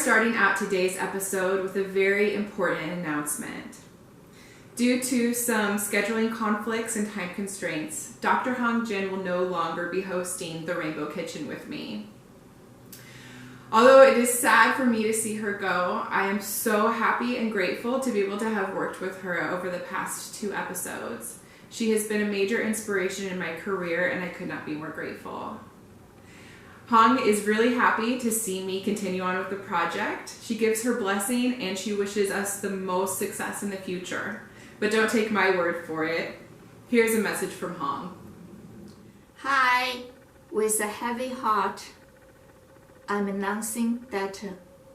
starting out today's episode with a very important announcement. Due to some scheduling conflicts and time constraints, Dr. Hong Jin will no longer be hosting the Rainbow Kitchen with me. Although it is sad for me to see her go, I am so happy and grateful to be able to have worked with her over the past 2 episodes. She has been a major inspiration in my career, and I could not be more grateful. Hong is really happy to see me continue on with the project. She gives her blessing and she wishes us the most success in the future. But don't take my word for it. Here's a message from Hong. Hi, with a heavy heart, I'm announcing that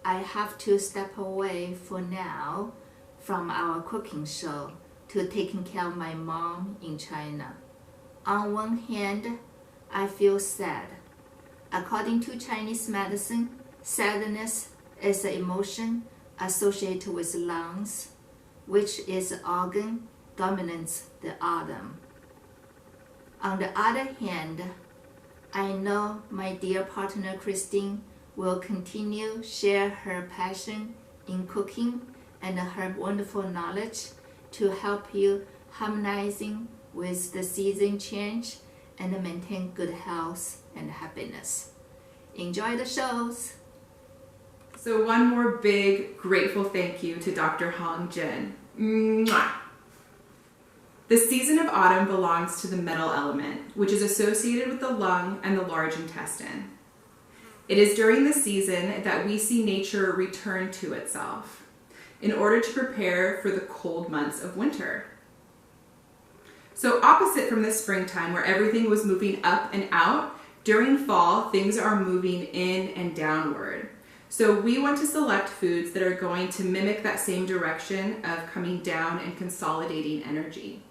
I have to step away for now from our cooking show to taking care of my mom in China. On one hand, I feel sad. According to Chinese medicine, sadness is an emotion associated with lungs, which is the organ dominates the atom. On the other hand, I know my dear partner Kristine will continue share her passion in cooking and her wonderful knowledge to help you harmonizing with the season change and maintain good health and happiness. Enjoy the shows! So one more big, grateful thank you to Dr. Hong Jin. Mwah! The season of autumn belongs to the metal element, which is associated with the lung and the large intestine. It is during the season that we see nature return to itself in order to prepare for the cold months of winter. So opposite from the springtime where everything was moving up and out, during fall things are moving in and downward. So we want to select foods that are going to mimic that same direction of coming down and consolidating energy.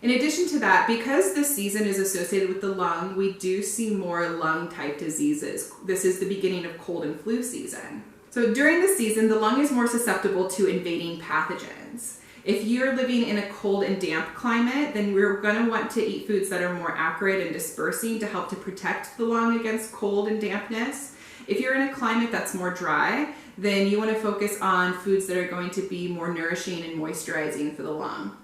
In addition to that, because this season is associated with the lung, we do see more lung type diseases. This is the beginning of cold and flu season. So during the season, the lung is more susceptible to invading pathogens. If you're living in a cold and damp climate, then we're going to want to eat foods that are more acrid and dispersing to help to protect the lung against cold and dampness. If you're in a climate that's more dry, then you want to focus on foods that are going to be more nourishing and moisturizing for the lung.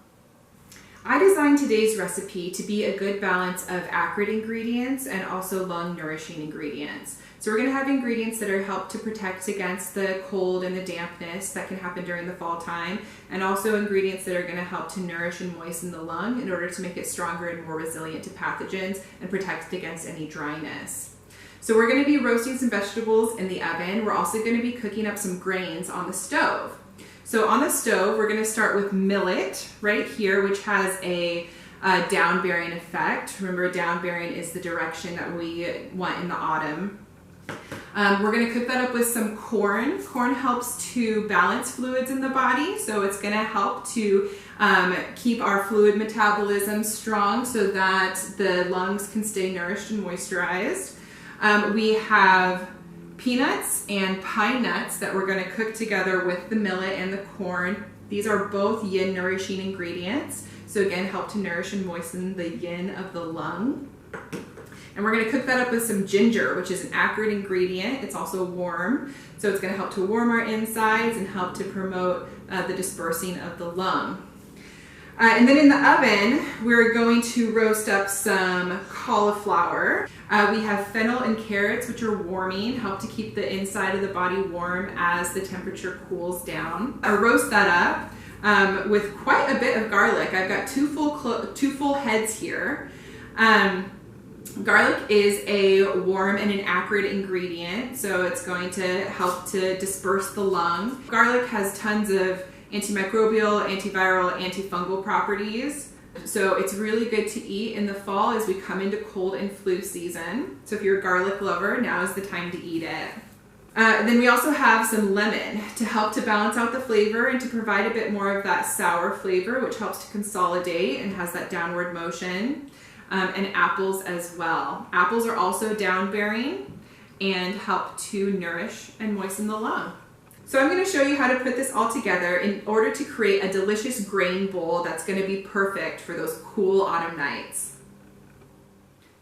I designed today's recipe to be a good balance of acrid ingredients and also lung nourishing ingredients. So we're going to have ingredients that are help to protect against the cold and the dampness that can happen during the fall time, and also ingredients that are going to help to nourish and moisten the lung in order to make it stronger and more resilient to pathogens and protect against any dryness. So we're going to be roasting some vegetables in the oven. We're also going to be cooking up some grains on the stove. So on the stove, we're going to start with millet right here, which has a down-bearing effect. Remember, down-bearing is the direction that we want in the autumn. We're going to cook that up with some corn. Corn helps to balance fluids in the body, so it's going to help to keep our fluid metabolism strong so that the lungs can stay nourished and moisturized. We have peanuts and pine nuts that we're going to cook together with the millet and the corn. These are both yin nourishing ingredients, so again help to nourish and moisten the yin of the lung. And we're going to cook that up with some ginger, which is an acrid ingredient. It's also warm, so it's going to help to warm our insides and help to promote the dispersing of the lung. And then in the oven, we're going to roast up some cauliflower. We have fennel and carrots, which are warming, help to keep the inside of the body warm as the temperature cools down. I roast that up with quite a bit of garlic. I've got two full heads here. Garlic is a warm and an acrid ingredient, so it's going to help to disperse the lung. Garlic has tons of antimicrobial, antiviral, antifungal properties. So it's really good to eat in the fall as we come into cold and flu season. So if you're a garlic lover, now is the time to eat it. Then we also have some lemon to help to balance out the flavor and to provide a bit more of that sour flavor, which helps to consolidate and has that downward motion. And apples as well. Apples are also down-bearing and help to nourish and moisten the lung. So I'm going to show you how to put this all together in order to create a delicious grain bowl that's going to be perfect for those cool autumn nights.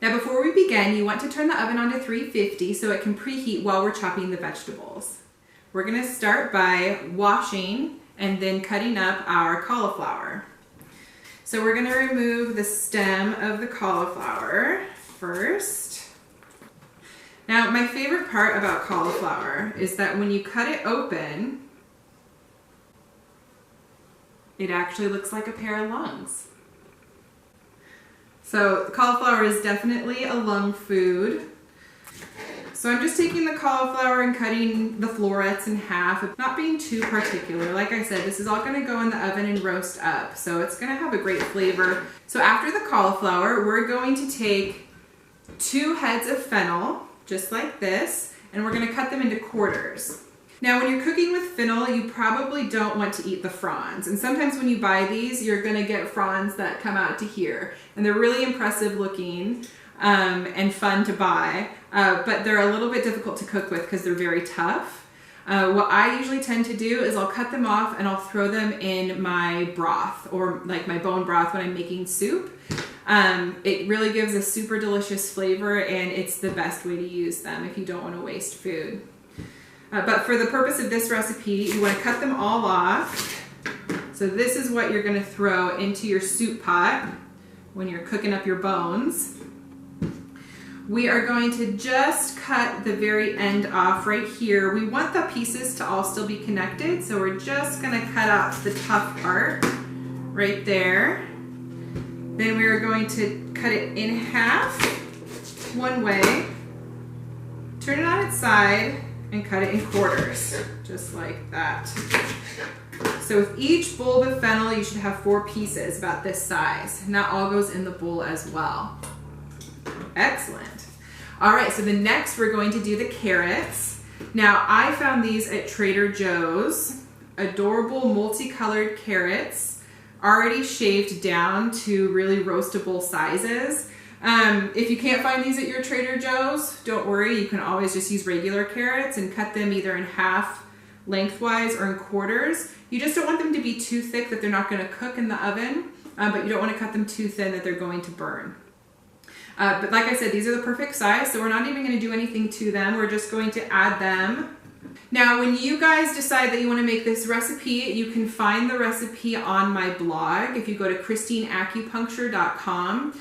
Now before we begin, you want to turn the oven on to 350 so it can preheat while we're chopping the vegetables. we're gonna start by washing and then cutting up our cauliflower. So we're gonna remove the stem of the cauliflower first. Now, my favorite part about cauliflower is that when you cut it open, it actually looks like a pair of lungs. So cauliflower is definitely a lung food. So I'm just taking the cauliflower and cutting the florets in half, not being too particular. Like I said, this is all gonna go in the oven and roast up, so it's gonna have a great flavor. So after the cauliflower, we're going to take 2 heads of fennel, just like this, and we're gonna cut them into quarters. Now, when you're cooking with fennel, you probably don't want to eat the fronds. And sometimes when you buy these, you're gonna get fronds that come out to here. And they're really impressive looking and fun to buy, but they're a little bit difficult to cook with because they're very tough. What I usually tend to do is I'll cut them off and I'll throw them in my broth, or like my bone broth when I'm making soup. It really gives a super delicious flavor, and it's the best way to use them if you don't want to waste food. But for the purpose of this recipe, you want to cut them all off. So this is what you're going to throw into your soup pot when you're cooking up your bones. We are going to just cut the very end off right here. We want the pieces to all still be connected, so we're just going to cut out the tough part right there. Then we are going to cut it in half one way, turn it on its side, and cut it in quarters, just like that. So with each bulb of fennel, you should have 4 pieces about this size, and that all goes in the bowl as well. Excellent. All right, so the next we're going to do the carrots. Now, I found these at Trader Joe's, adorable multicolored carrots, already shaved down to really roastable sizes. If you can't find these at your Trader Joe's, don't worry, you can always just use regular carrots and cut them either in half lengthwise or in quarters. You just don't want them to be too thick that they're not going to cook in the oven, but you don't want to cut them too thin that they're going to burn. But like I said, these are the perfect size, so we're not even going to do anything to them. We're just going to add them. Now, when you guys decide that you want to make this recipe, you can find the recipe on my blog if you go to KristineAcupuncture.com,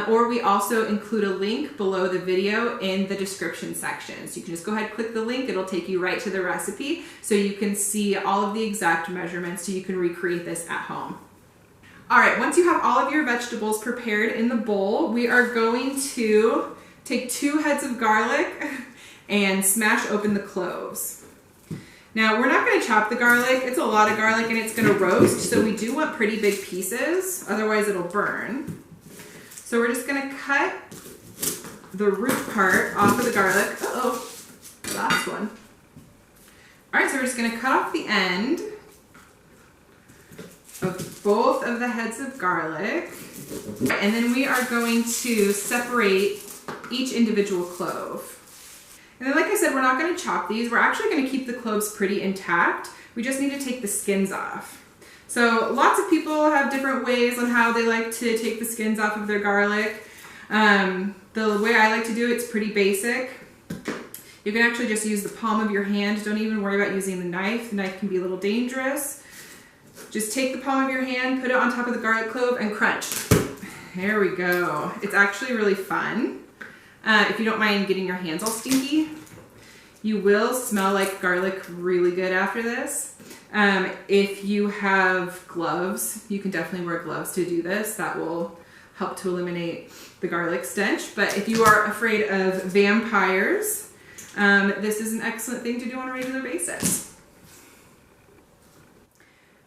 or we also include a link below the video in the description section. So you can just go ahead, click the link, it'll take you right to the recipe so you can see all of the exact measurements so you can recreate this at home. All right, once you have all of your vegetables prepared in the bowl, we are going to take 2 heads of garlic and smash open the cloves. Now, we're not going to chop the garlic. It's a lot of garlic and it's going to roast, so we do want pretty big pieces, otherwise it'll burn. So we're just going to cut the root part off of the garlic. Uh-oh, the last one. All right, so we're just going to cut off the end of both of the heads of garlic. And then we are going to separate each individual clove. And then, like I said, we're not going to chop these. We're actually going to keep the cloves pretty intact. We just need to take the skins off. So lots of people have different ways on how they like to take the skins off of their garlic. The way I like to do it's pretty basic. You can actually just use the palm of your hand. Don't even worry about using the knife. The knife can be a little dangerous. Just take the palm of your hand, put it on top of the garlic clove, and crunch. There we go. It's actually really fun. If you don't mind getting your hands all stinky, you will smell like garlic really good after this. If you have gloves, you can definitely wear gloves to do this. That will help to eliminate the garlic stench. But if you are afraid of vampires, this is an excellent thing to do on a regular basis.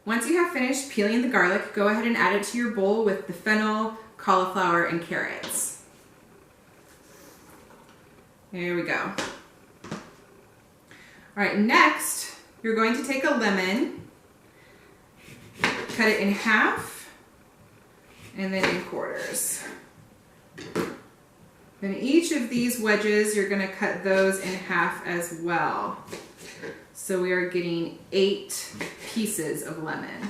Once you have finished peeling the garlic, go ahead and add it to your bowl with the fennel, cauliflower, and carrots. There we go. All right, next, you're going to take a lemon, cut it in half, and then in quarters. Then each of these wedges, you're going to cut those in half as well. So we are getting 8 pieces of lemon.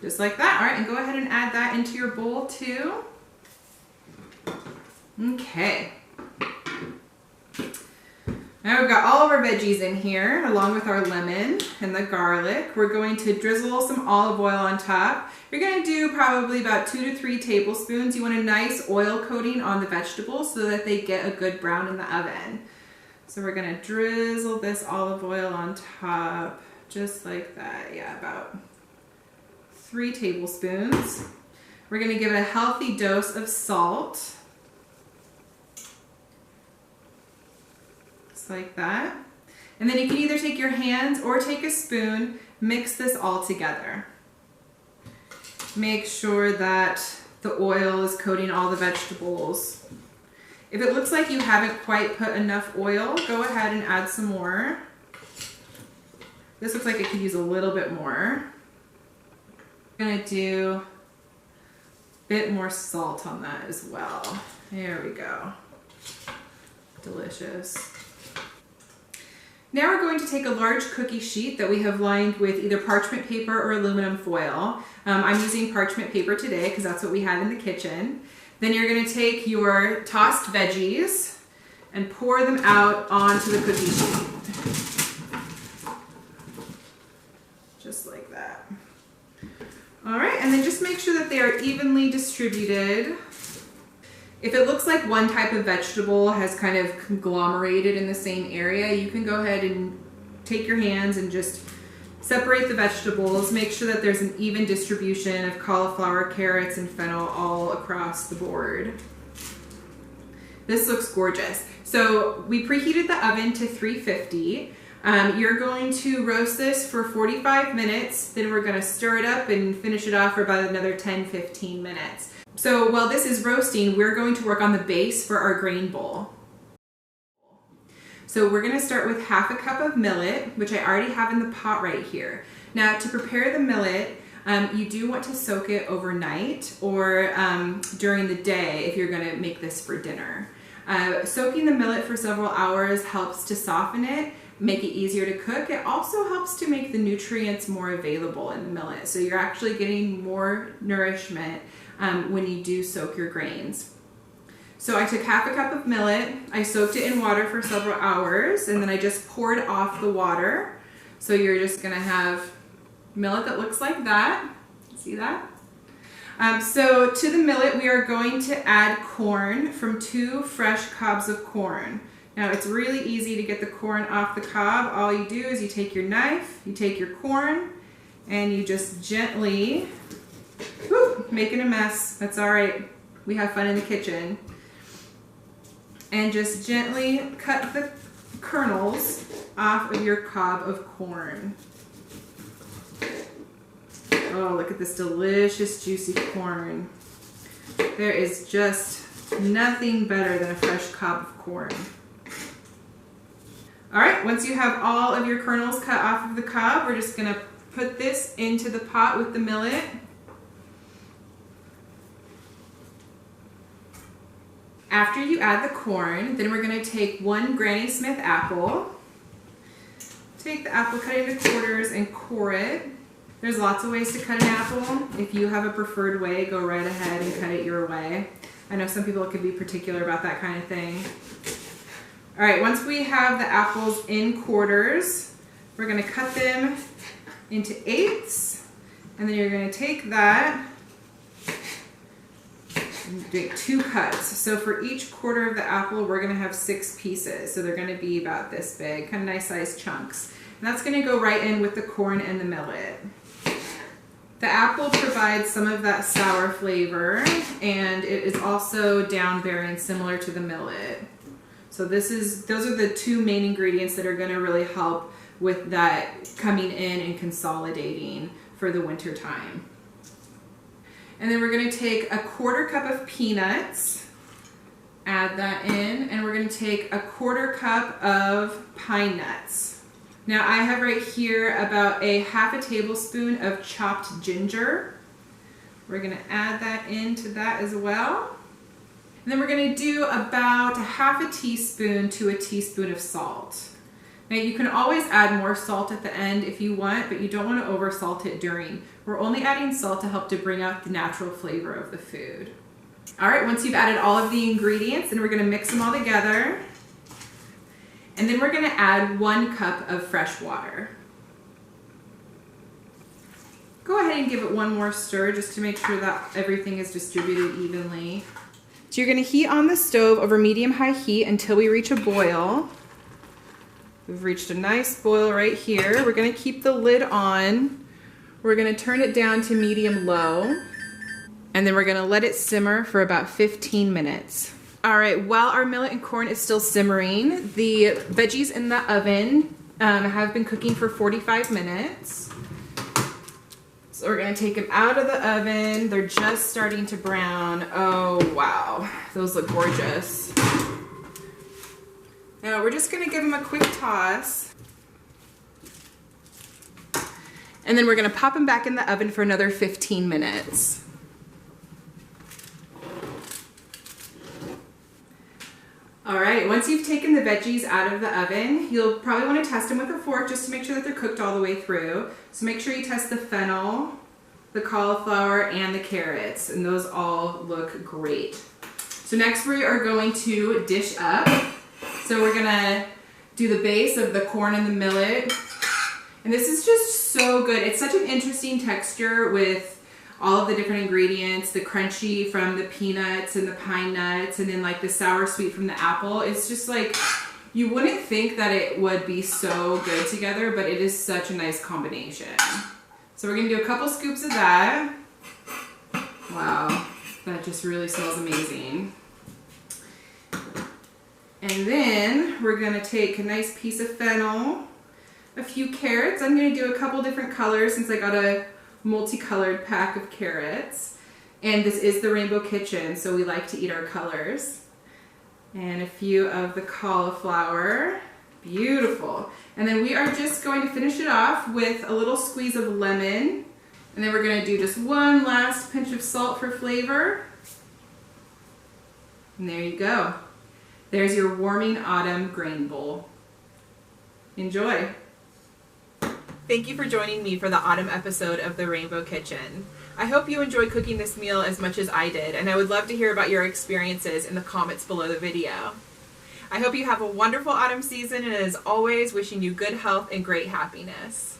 Just like that. All right, and go ahead and add that into your bowl too. Okay. Now we've got all of our veggies in here, along with our lemon and the garlic. We're going to drizzle some olive oil on top. You're going to do probably about 2 to 3 tablespoons. You want a nice oil coating on the vegetables so that they get a good brown in the oven. So we're going to drizzle this olive oil on top, just like that. Yeah, about 3 tablespoons. We're going to give it a healthy dose of salt. Like that. And then you can either take your hands or take a spoon, mix this all together. Make sure that the oil is coating all the vegetables. If it looks like you haven't quite put enough oil, go ahead and add some more. This looks like it could use a little bit more. I'm gonna do a bit more salt on that as well. There we go. Delicious. Now we're going to take a large cookie sheet that we have lined with either parchment paper or aluminum foil. I'm using parchment paper today because that's what we had in the kitchen. Then you're going to take your tossed veggies and pour them out onto the cookie sheet. Just like that. All right, and then just make sure that they are evenly distributed. If it looks like one type of vegetable has kind of conglomerated in the same area, you can go ahead and take your hands and just separate the vegetables. Make sure that there's an even distribution of cauliflower, carrots, and fennel all across the board. This looks gorgeous. So we preheated the oven to 350. You're going to roast this for 45 minutes. Then we're going to stir it up and finish it off for about another 10-15 minutes. So while this is roasting, we're going to work on the base for our grain bowl. So we're going to start with half a cup of millet, which I already have in the pot right here. Now to prepare the millet, you do want to soak it overnight or during the day if you're going to make this for dinner. Soaking the millet for several hours helps to soften it, make it easier to cook. It also helps to make the nutrients more available in the millet. So you're actually getting more nourishment when you do soak your grains. So I took half a cup of millet, I soaked it in water for several hours, and then I just poured off the water. So you're just gonna have millet that looks like that. See that? So to the millet, we are going to add corn from 2 fresh cobs of corn. Now it's really easy to get the corn off the cob. All you do is you take your knife, you take your corn, and you just gently, whoop, making a mess. That's all right. We have fun in the kitchen. And just gently cut the kernels off of your cob of corn. Oh, look at this delicious, juicy corn. There is just nothing better than a fresh cob of corn. All right, once you have all of your kernels cut off of the cob, we're just gonna put this into the pot with the millet. After you add the corn, then we're gonna take 1 Granny Smith apple. Take the apple, cut it into quarters, and core it. There's lots of ways to cut an apple. If you have a preferred way, go right ahead and cut it your way. I know some people could be particular about that kind of thing. All right, once we have the apples in quarters, we're gonna cut them into 8ths, and then you're gonna take that and do 2 cuts. So for each quarter of the apple, we're gonna have 6 pieces. So they're gonna be about this big, kind of nice sized chunks. And that's gonna go right in with the corn and the millet. The apple provides some of that sour flavor, and it is also down-bearing, similar to the millet. So those are the 2 main ingredients that are gonna really help with that coming in and consolidating for the winter time. And then we're gonna take a 1/4 cup of peanuts, add that in, and we're gonna take a 1/4 cup of pine nuts. Now I have right here about a ½ tablespoon of chopped ginger. We're gonna add that into that as well. And then we're gonna do about a ½ teaspoon to a teaspoon of salt. Now you can always add more salt at the end if you want, but you don't want to over salt it during. We're only adding salt to help to bring out the natural flavor of the food. All right, once you've added all of the ingredients, then we're gonna mix them all together. And then we're going to add 1 cup of fresh water. Go ahead and give it one more stir just to make sure that everything is distributed evenly. So you're going to heat on the stove over medium-high heat until we reach a boil. We've reached a nice boil right here. We're going to keep the lid on. We're going to turn it down to medium-low. And then we're going to let it simmer for about 15 minutes. All right, while our millet and corn is still simmering, the veggies in the oven have been cooking for 45 minutes. So we're going to take them out of the oven. They're just starting to brown. Oh, wow. Those look gorgeous. Now we're just going to give them a quick toss. And then we're going to pop them back in the oven for another 15 minutes. All right, once you've taken the veggies out of the oven, you'll probably want to test them with a fork just to make sure that they're cooked all the way through. So make sure you test the fennel, the cauliflower, and the carrots, and those all look great. So next we are going to dish up. So we're gonna do the base of the corn and the millet. And this is just so good. It's such an interesting texture with all of the different ingredients, the crunchy from the peanuts and the pine nuts, and then like the sour sweet from the apple. It's just like, you wouldn't think that it would be so good together, but it is such a nice combination. So we're gonna do a couple scoops of that. Wow, that just really smells amazing. And then we're gonna take a nice piece of fennel, a few carrots. I'm gonna do a couple different colors since I got a multicolored pack of carrots. And this is the Rainbow Kitchen, so we like to eat our colors. And a few of the cauliflower. Beautiful. And then we are just going to finish it off with a little squeeze of lemon. And then we're gonna do just one last pinch of salt for flavor. And there you go. There's your warming autumn grain bowl. Enjoy. Thank you for joining me for the autumn episode of the Rainbow Kitchen. I hope you enjoyed cooking this meal as much as I did, and I would love to hear about your experiences in the comments below the video. I hope you have a wonderful autumn season, and as always, wishing you good health and great happiness.